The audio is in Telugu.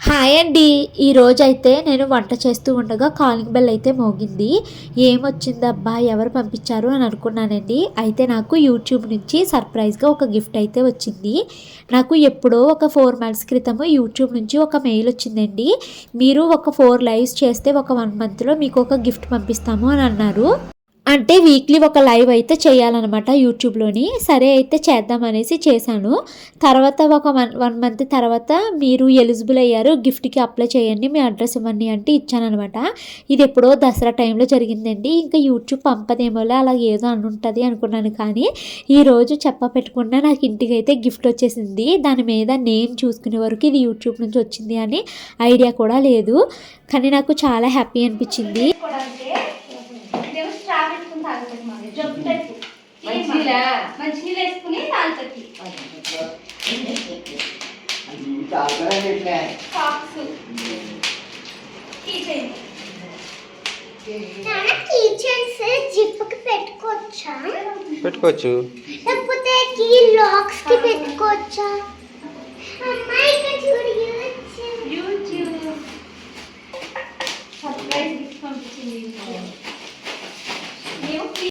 హాయ్ అండి. ఈరోజైతే నేను వంట చేస్తూ ఉండగా కాలింగ్ బెల్ అయితే మోగింది. ఏమొచ్చిందబ్బా, ఎవరు పంపించారు అని అనుకున్నానండి. అయితే నాకు యూట్యూబ్ నుంచి సర్ప్రైజ్గా ఒక గిఫ్ట్ అయితే వచ్చింది. నాకు ఎప్పుడో ఒక 4 మంత్స్ క్రితము యూట్యూబ్ నుంచి ఒక మెయిల్ వచ్చిందండి. మీరు ఒక 4 లైవ్స్ చేస్తే ఒక 1 మంత్లో మీకు ఒక గిఫ్ట్ పంపిస్తాము అని అన్నారు. అంటే వీక్లీ ఒక లైవ్ అయితే చేయాలన్నమాట యూట్యూబ్లోని. సరే అయితే చేద్దామనేసి చేశాను. తర్వాత ఒక 1 మంత్ తర్వాత మీరు ఎలిజిబుల్ అయ్యారు, గిఫ్ట్కి అప్లై చేయండి, మీ అడ్రస్ ఇవ్వండి అంటే ఇచ్చానమాట. ఇది ఎప్పుడో దసరా టైంలో జరిగిందండి. ఇంకా యూట్యూబ్ పంపదేమోలే, అలా ఏదో అని ఉంటుంది అనుకున్నాను. కానీ ఈరోజు చెప్పపెట్టకుండా నాకు ఇంటికి అయితే గిఫ్ట్ వచ్చేసింది. దాని మీద నేమ్ చూసుకునే వరకు ఇది యూట్యూబ్ నుంచి వచ్చింది అని ఐడియా కూడా లేదు. కానీ నాకు చాలా హ్యాపీ అనిపించింది. పెట్టుకోవచ్చు. లేకపోతే కీ లాక్స్ కి పెట్టుకోవచ్చా? అమ్మా